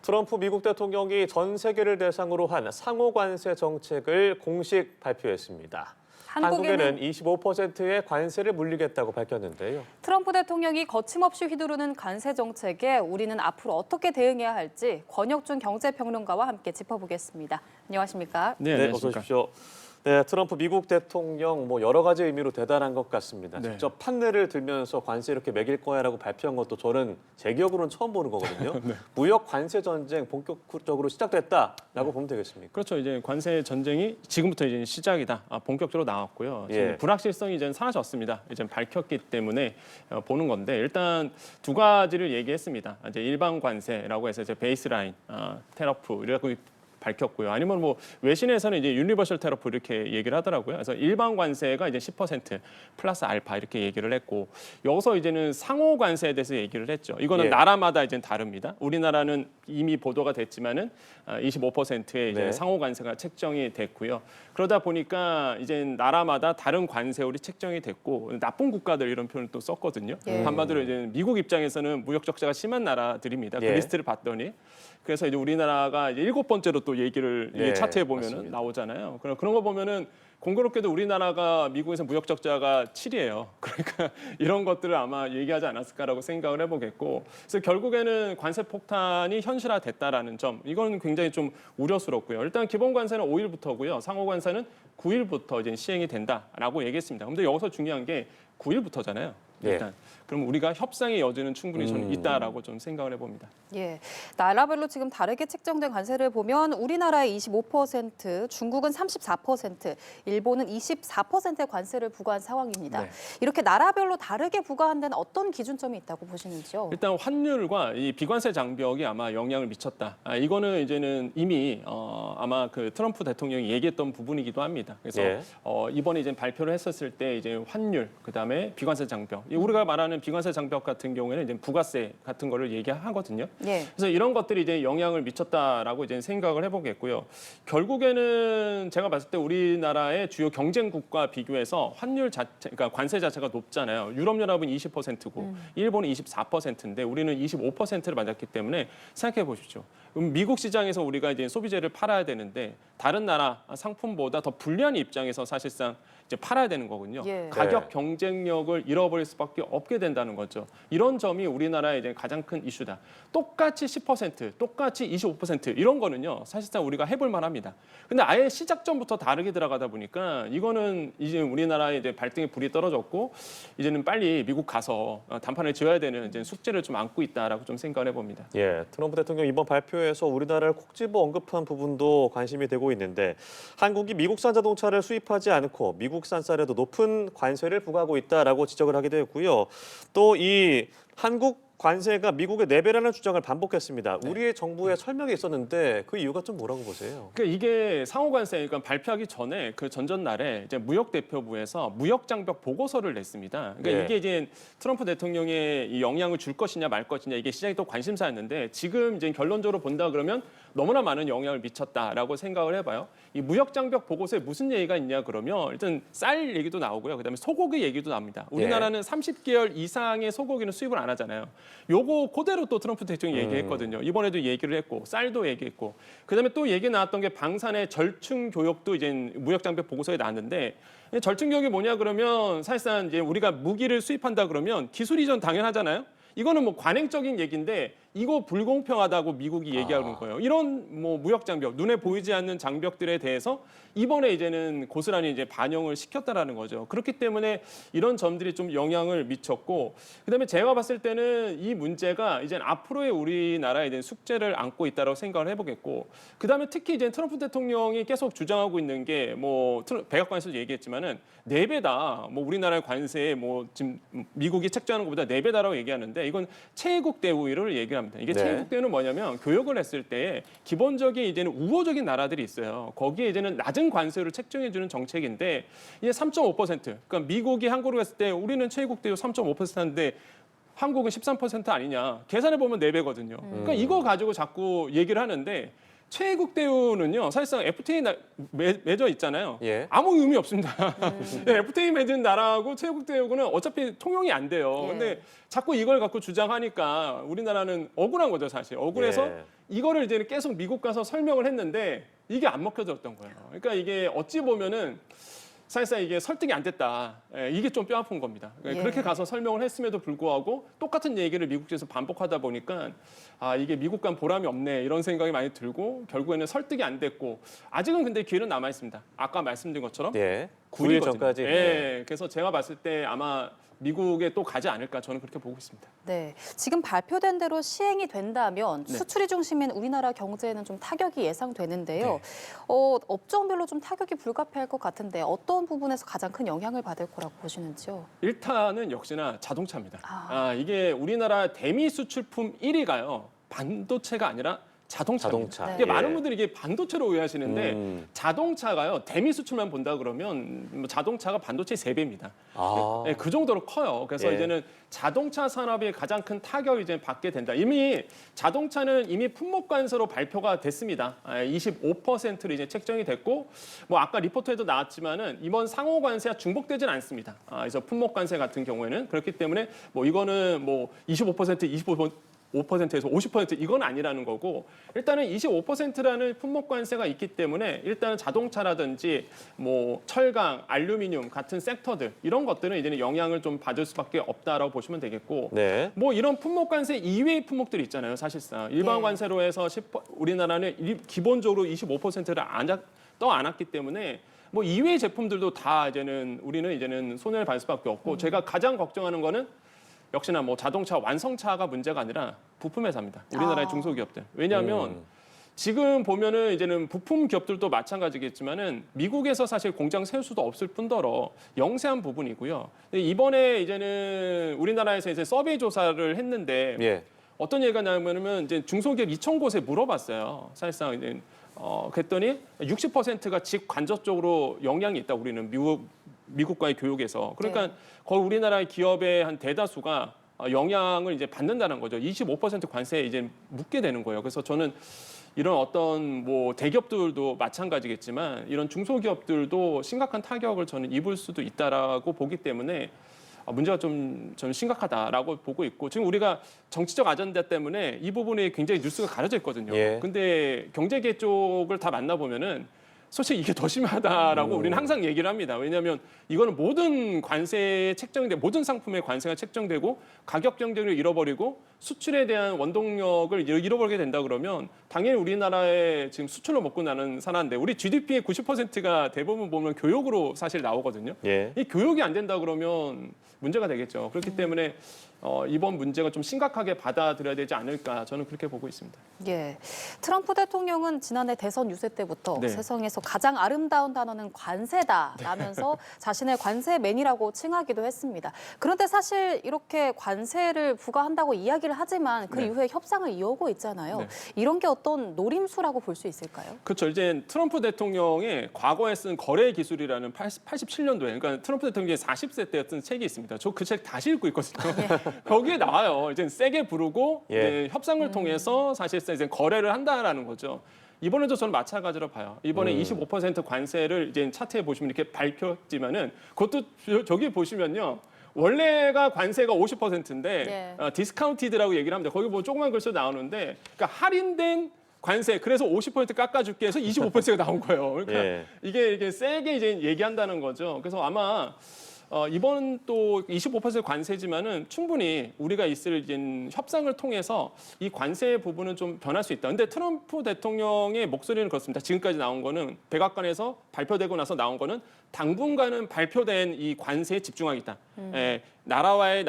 트럼프 미국 대통령이 전 세계를 대상으로 한 상호 관세 정책을 공식 발표했습니다. 한국에는 25%의 관세를 물리겠다고 밝혔는데요. 트럼프 대통령이 거침없이 휘두르는 관세 정책에 우리는 앞으로 어떻게 대응해야 할지 권혁준 경제평론가와 함께 짚어보겠습니다. 안녕하십니까? 네, 어서 오십시오. 네, 트럼프 미국 대통령 여러 가지 의미로 대단한 것 같습니다. 네. 직접 판례를 들면서 관세 이렇게 매길 거야라고 발표한 것도 저는 제 기억으로는 처음 보는 거거든요. 네. 무역 관세 전쟁 본격적으로 시작됐다라고 보면 되겠습니까? 그렇죠. 이제 관세 전쟁이 지금부터 이제 시작이다. 본격적으로 나왔고요. 지금 예. 불확실성이 이제 사라졌습니다. 이제 밝혔기 때문에 보는 건데 일단 두 가지를 얘기했습니다. 이제 일반 관세라고 해서 이제 베이스라인, 테러프 이라고 밝혔고요. 아니면 외신에서는 이제 유니버셜 테러프 이렇게 얘기를 하더라고요. 그래서 일반 관세가 이제 10% 플러스 알파 이렇게 얘기를 했고 여기서 이제는 상호 관세에 대해서 얘기를 했죠. 이거는 예. 나라마다 이제 다릅니다. 우리나라는 이미 보도가 됐지만은 25%의 이제 네. 상호 관세가 책정이 됐고요. 그러다 보니까 이제 나라마다 다른 관세율이 책정이 됐고 나쁜 국가들 이런 표현을 또 썼거든요. 예. 한마디로 이제 미국 입장에서는 무역 적자가 심한 나라들입니다. 그 예. 리스트를 봤더니 그래서 이제 우리나라가 이제 7번째로 또 얘기를 네, 이 차트에 보면은 맞습니다. 나오잖아요. 그런 거 보면은 공교롭게도 우리나라가 미국에서 무역 적자가 7이에요. 그러니까 이런 것들을 아마 얘기하지 않았을까라고 생각을 해보겠고, 그래서 결국에는 관세 폭탄이 현실화됐다라는 점, 이건 굉장히 좀 우려스럽고요. 일단 기본 관세는 5일부터고요, 상호 관세는 9일부터 이제 시행이 된다라고 얘기했습니다. 근데 여기서 중요한 게 9일부터잖아요. 일단 그럼 우리가 협상의 여지는 충분히 저는 있다라고 좀 생각을 해봅니다. 예, 나라별로 지금 다르게 책정된 관세를 보면 우리나라의 25%, 중국은 34%, 일본은 24%의 관세를 부과한 상황입니다. 네. 이렇게 나라별로 다르게 부과한 데는 어떤 기준점이 있다고 보시는지요? 일단 환율과 이 비관세 장벽이 아마 영향을 미쳤다. 이거는 이제는 이미 아마 그 트럼프 대통령이 얘기했던 부분이기도 합니다. 그래서 예. 이번에 이제 발표를 했었을 때 이제 환율, 그다음에 비관세 장벽. 우리가 말하는 비관세 장벽 같은 경우에는 이제 부가세 같은 거를 얘기하거든요. 예. 그래서 이런 것들이 이제 영향을 미쳤다라고 이제 생각을 해보겠고요. 결국에는 제가 봤을 때 우리나라의 주요 경쟁국과 비교해서 환율 자체, 그러니까 관세 자체가 높잖아요. 유럽연합은 20%고 일본은 24%인데 우리는 25%를 맞았기 때문에 생각해 보십시오. 그럼 미국 시장에서 우리가 이제 소비재를 팔아야 되는데 다른 나라 상품보다 더 불리한 입장에서 사실상 이제 팔아야 되는 거군요. 예. 가격 네. 경쟁력을 잃어버릴 수밖에 없게 된다는 거죠. 이런 점이 우리나라의 이제 가장 큰 이슈다. 똑같이 10%, 똑같이 25% 이런 거는요. 사실상 우리가 해볼 만합니다. 근데 아예 시작점부터 다르게 들어가다 보니까 이거는 이제 우리나라의 이제 발등에 불이 떨어졌고 이제는 빨리 미국 가서 단판을 지어야 되는 이제 숙제를 좀 안고 있다라고 좀 생각을 해봅니다. 예, 트럼프 대통령 이번 발표에서 우리나라를 콕 집어 언급한 부분도 관심이 되고 있는데 한국이 미국산 자동차를 수입하지 않고 미국산 쌀에도 높은 관세를 부과하고 있다라고 지적을 하기도 했고요. 또 이 한국 관세가 미국의 4배라는 주장을 반복했습니다. 우리의 정부의 설명이 있었는데 그 이유가 좀 뭐라고 보세요? 그러니까 이게 상호 관세, 그러니까 발표하기 전에 그 전전날에 이제 무역 대표부에서 무역 장벽 보고서를 냈습니다. 그러니까 네. 이게 이제 트럼프 대통령의 이 영향을 줄 것이냐 말 것이냐 이게 시장이 또 관심사였는데 지금 이제 결론적으로 본다 그러면 너무나 많은 영향을 미쳤다라고 생각을 해봐요. 이 무역 장벽 보고서에 무슨 얘기가 있냐 그러면 일단 쌀 얘기도 나오고요. 그다음에 소고기 얘기도 납니다. 우리나라는 30개월 이상의 소고기는 수입을 안 하잖아요. 요거 그대로 또 트럼프 대통령이 얘기했거든요. 이번에도 얘기를 했고 쌀도 얘기했고 그다음에 또 얘기 나왔던 게 방산의 절충 교역도 이제 무역 장벽 보고서에 나왔는데 절충 교역이 뭐냐 그러면 사실상 이제 우리가 무기를 수입한다 그러면 기술 이전 당연하잖아요. 이거는 관행적인 얘기인데 이거 불공평하다고 미국이 얘기하는 거예요. 이런 무역 장벽, 눈에 보이지 않는 장벽들에 대해서 이번에 이제는 고스란히 이제 반영을 시켰다라는 거죠. 그렇기 때문에 이런 점들이 좀 영향을 미쳤고, 그다음에 제가 봤을 때는 이 문제가 이제 앞으로의 우리나라에 대한 숙제를 안고 있다고 생각을 해보겠고, 그다음에 특히 이제 트럼프 대통령이 계속 주장하고 있는 게 백악관에서도 얘기했지만은 4배다. 우리나라의 관세에 지금 미국이 책정하는 것보다 4배다라고 얘기하는데 이건 최애국 대우를 얘기합니다. 이게 네. 최애국 대우는 뭐냐면 교역을 했을 때 기본적인 이제는 우호적인 나라들이 있어요. 거기에 이제는 낮은 관세를 책정해주는 정책인데 이제 3.5%. 그러니까 미국이 한국으로 갔을 때 우리는 최애국 대우 3.5%인데 한국은 13% 아니냐. 계산해 보면 4배거든요. 그러니까 이거 가지고 자꾸 얘기를 하는데 최애국 대우는요 사실상 FTA 맺어 있잖아요. 예. 아무 의미 없습니다. 네, FTA 맺은 나라하고 최애국 대우는 어차피 통용이 안 돼요. 예. 근데 자꾸 이걸 갖고 주장하니까 우리나라는 억울한 거죠 사실. 억울해서 예. 이거를 이제 계속 미국 가서 설명을 했는데 이게 안 먹혀졌던 거예요. 그러니까 이게 어찌 보면은 사실상 이게 설득이 안 됐다. 예, 이게 좀 뼈 아픈 겁니다. 예. 그렇게 가서 설명을 했음에도 불구하고 똑같은 얘기를 미국 측에서 반복하다 보니까 아 이게 미국 간 보람이 없네 이런 생각이 많이 들고 결국에는 설득이 안 됐고 아직은 근데 기회는 남아 있습니다. 아까 말씀드린 것처럼 예. 9일 9일거든요. 전까지. 예, 그래서 제가 봤을 때 아마 미국에 또 가지 않을까 저는 그렇게 보고 있습니다. 네, 지금 발표된 대로 시행이 된다면 네. 수출이 중심인 우리나라 경제에는 좀 타격이 예상되는데요. 네. 업종별로 좀 타격이 불가피할 것 같은데 어떤 부분에서 가장 큰 영향을 받을 거라고 보시는지요? 일단은 역시나 자동차입니다. 아. 이게 우리나라 대미 수출품 1위가요. 반도체가 아니라 자동차입니다. 자동차. 이게 예. 많은 분들이 이게 반도체로 오해하시는데 음. 자동차가요. 대미 수출만 본다 그러면 뭐 자동차가 반도체 3배입니다. 아. 네, 그 정도로 커요. 그래서 예. 이제는 자동차 산업이 가장 큰 타격을 이제 받게 된다. 이미 자동차는 이미 품목 관세로 발표가 됐습니다. 25%로 이제 책정이 됐고, 뭐 아까 리포트에도 나왔지만은 이번 상호 관세와 중복되지는 않습니다. 그래서 품목 관세 같은 경우에는 그렇기 때문에 뭐 이거는 뭐 25%, 5%에서 50% 이건 아니라는 거고 일단은 25%라는 품목 관세가 있기 때문에 일단은 자동차라든지 뭐 철강, 알루미늄 같은 섹터들 이런 것들은 이제는 영향을 좀 받을 수밖에 없다라고 보시면 되겠고 네. 뭐 이런 품목 관세 이외의 품목들이 있잖아요. 사실상 일반 네. 관세로 해서 우리나라는 기본적으로 25%를 떠안았기 때문에 뭐 이외의 제품들도 다 우리는 이제는 손해를 받을 수밖에 없고 제가 가장 걱정하는 거는 역시나 뭐 자동차 완성차가 문제가 아니라 부품 회사입니다. 우리나라의 아. 중소기업들. 왜냐하면 지금 보면은 이제는 부품 기업들도 마찬가지겠지만은 미국에서 사실 공장 세울 수도 없을 뿐더러 영세한 부분이고요. 근데 이번에 이제는 우리나라에서 이제 서베이 조사를 했는데 예. 어떤 얘기가 나오냐면 이제 중소기업 2,000곳에 물어봤어요. 사실상 이제 그랬더니 60%가 직간접적으로 영향이 있다. 우리는 미국과의 교육에서. 그러니까 네. 거의 우리나라의 기업의 한 대다수가 영향을 이제 받는다는 거죠. 25% 관세에 이제 묻게 되는 거예요. 그래서 저는 이런 어떤 뭐 대기업들도 마찬가지겠지만 이런 중소기업들도 심각한 타격을 저는 입을 수도 있다라고 보기 때문에 문제가 좀 저는 심각하다라고 보고 있고 지금 우리가 정치적 아젠다 때문에 이 부분에 굉장히 뉴스가 가려져 있거든요. 예. 근데 경제계 쪽을 다 만나보면은 솔직히 이게 더 심하다라고 우리는 항상 얘기를 합니다. 왜냐하면 이거는 모든 관세에 책정돼 모든 상품의 관세가 책정되고 가격 경쟁력을 잃어버리고 수출에 대한 원동력을 잃어버리게 된다 그러면 당연히 우리나라의 지금 수출로 먹고 나는 사나인데 우리 GDP의 90%가 대부분 보면 교육으로 사실 나오거든요. 예. 이 교육이 안 된다 그러면 문제가 되겠죠. 그렇기 때문에 이번 문제가 좀 심각하게 받아들여야 되지 않을까 저는 그렇게 보고 있습니다. 예, 트럼프 대통령은 지난해 대선 유세 때부터 네. 세상에서 가장 아름다운 단어는 관세다라면서 자신의 관세맨이라고 칭하기도 했습니다. 그런데 사실 이렇게 관세를 부과한다고 이야기를 하지만 그 네. 이후에 협상을 이어오고 있잖아요. 네. 이런 게 어떤 노림수라고 볼 수 있을까요? 그렇죠. 이제 트럼프 대통령의 과거에 쓴 거래 기술이라는 87년도에 그러니까 트럼프 대통령이 40세 때 쓴 책이 있습니다. 저 그 책 다시 읽고 있거든요. 거기에 나와요. 이제 세게 부르고 예. 이제 협상을 통해서 사실상 이제 거래를 한다라는 거죠. 이번에도 저는 마찬가지로 봐요. 이번에 25% 관세를 이제 차트에 보시면 이렇게 밝혔지만은 그것도 저기 보시면요. 원래가 관세가 50%인데 예. 디스카운티드라고 얘기를 합니다. 거기 뭐 조그만 글씨도 나오는데 그러니까 할인된 관세 그래서 50% 깎아줄게 해서 25%가 나온 거예요. 그러니까 예. 이게 세게 이제 얘기한다는 거죠. 그래서 아마 이번 또 25% 관세지만은 충분히 우리가 있을 이제 협상을 통해서 이 관세 부분은 좀 변할 수 있다. 근데 트럼프 대통령의 목소리는 그렇습니다. 지금까지 나온 거는 백악관에서 발표되고 나서 나온 거는 당분간은 발표된 이 관세에 집중하겠다. 나라와의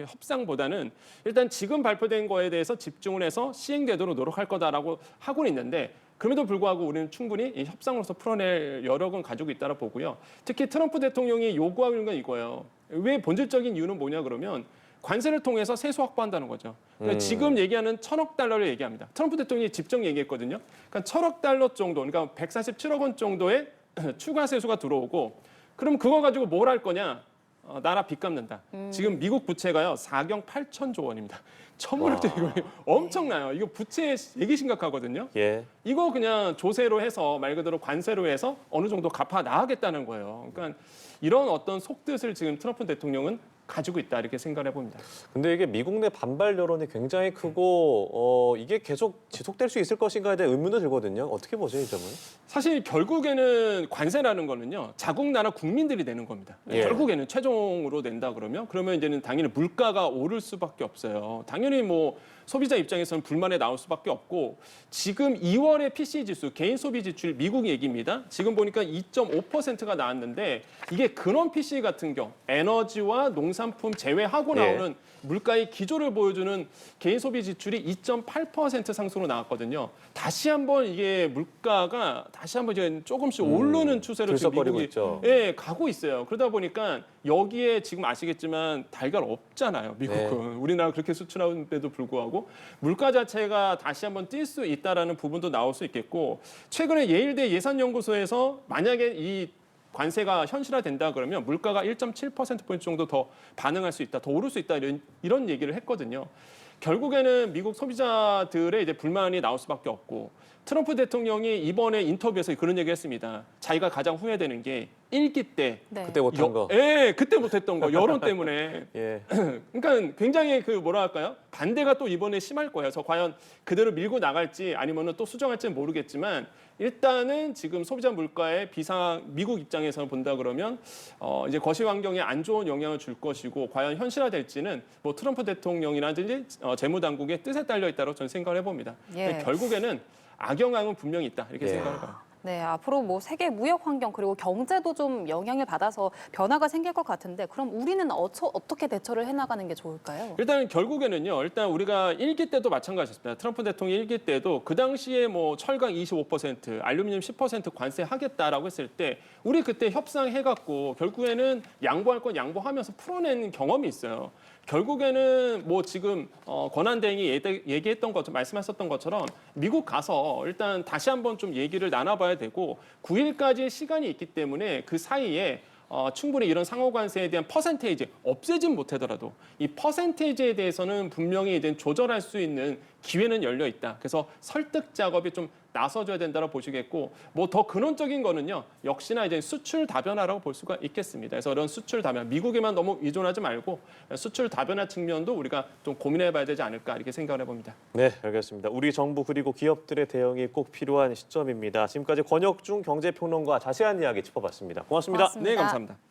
협상보다는 일단 지금 발표된 거에 대해서 집중을 해서 시행되도록 노력할 거다라고 하고는 있는데 그럼에도 불구하고 우리는 충분히 이 협상으로서 풀어낼 여력은 가지고 있다고 보고요. 특히 트럼프 대통령이 요구하고 있는 건 이거예요. 왜 본질적인 이유는 뭐냐 그러면 관세를 통해서 세수 확보한다는 거죠. 그러니까 지금 얘기하는 1,000억 달러를 얘기합니다. 트럼프 대통령이 직접 얘기했거든요. 그러니까 1,000억 달러 정도, 그러니까 147억 원 정도의 추가 세수가 들어오고 그럼 그거 가지고 뭘 할 거냐? 나라 빚 갚는다. 지금 미국 부채가요 4경 8천조 원입니다. 천문학적 이거 엄청나요. 이거 부채 되게 심각하거든요. 예. 이거 그냥 조세로 해서 말 그대로 관세로 해서 어느 정도 갚아 나가겠다는 거예요. 그러니까 이런 어떤 속뜻을 지금 트럼프 대통령은 가지고 있다 이렇게 생각을 해봅니다. 근데 이게 미국 내 반발 여론이 굉장히 크고 이게 계속 지속될 수 있을 것인가에 대한 의문도 들거든요. 어떻게 보세요, 이 점은? 사실 결국에는 관세라는 거는요 자국 나라 국민들이 내는 겁니다. 예. 결국에는 최종으로 낸다 그러면 이제는 당연히 물가가 오를 수밖에 없어요. 당연히 뭐 소비자 입장에서는 불만에 나올 수밖에 없고 지금 2월의 PCE 지수 개인 소비 지출 미국 얘기입니다. 지금 보니까 2.5%가 나왔는데 이게 근원 PCE 같은 경우 에너지와 농산품 제외하고 예. 나오는 물가의 기조를 보여주는 개인 소비 지출이 2.8% 상승으로 나왔거든요. 다시 한번 이게 물가가 다시 한번 이제 조금씩 오르는 추세로 지금 들썩거리고 미국이 있죠. 예, 가고 있어요. 그러다 보니까 여기에 지금 아시겠지만 달걀 없잖아요. 미국은 우리나라 그렇게 수출하는데도 불구하고 물가 자체가 다시 한번 뛸 수 있다라는 부분도 나올 수 있겠고 최근에 예일대 예산연구소에서 만약에 이 관세가 현실화된다 그러면 물가가 1.7%포인트 정도 더 반응할 수 있다, 더 오를 수 있다 이런 얘기를 했거든요. 결국에는 미국 소비자들의 이제 불만이 나올 수밖에 없고 트럼프 대통령이 이번에 인터뷰에서 그런 얘기를 했습니다. 자기가 가장 후회되는 게 1기 때 네. 그때 못한 거. 예, 그때 못했던 거 여론 때문에. 예. 그러니까 굉장히 그 뭐라 할까요? 반대가 또 이번에 심할 거예요. 그래서 과연 그대로 밀고 나갈지 아니면은 또 수정할지는 모르겠지만 일단은 지금 소비자 물가의 비상 미국 입장에서 본다 그러면 이제 거시 환경에 안 좋은 영향을 줄 것이고 과연 현실화될지는 뭐 트럼프 대통령이라든지 재무 당국의 뜻에 달려 있다고 저는 생각을 해봅니다. 예. 결국에는 악영향은 분명히 있다 이렇게 예. 생각을 해요. 네, 앞으로 뭐 세계 무역 환경 그리고 경제도 좀 영향을 받아서 변화가 생길 것 같은데 그럼 우리는 어떻게 대처를 해나가는 게 좋을까요? 일단 결국에는요. 일단 우리가 1기 때도 마찬가지였습니다. 트럼프 대통령 1기 때도 그 당시에 뭐 철강 25%, 알루미늄 10% 관세하겠다라고 했을 때 우리 그때 협상해갖고 결국에는 양보할 건 양보하면서 풀어낸 경험이 있어요. 결국에는 뭐 지금 권한대행이 얘기했던 것, 말씀하셨던 것처럼 미국 가서 일단 다시 한번 좀 얘기를 나눠봐야 되고 9일까지 시간이 있기 때문에 그 사이에 충분히 이런 상호 관세에 대한 퍼센테이지 없애진 못하더라도 이 퍼센테이지에 대해서는 분명히 이제 조절할 수 있는 기회는 열려 있다. 그래서 설득 작업이 좀 나서줘야 된다고 보시겠고 뭐 더 근원적인 거는요. 역시나 이제 수출 다변화라고 볼 수가 있겠습니다. 그래서 이런 수출 다변화 미국에만 너무 의존하지 말고 수출 다변화 측면도 우리가 좀 고민해봐야 되지 않을까 이렇게 생각을 해봅니다. 네, 알겠습니다. 우리 정부 그리고 기업들의 대응이 꼭 필요한 시점입니다. 지금까지 권혁중 경제평론가 자세한 이야기 짚어봤습니다. 고맙습니다. 고맙습니다. 네, 감사합니다.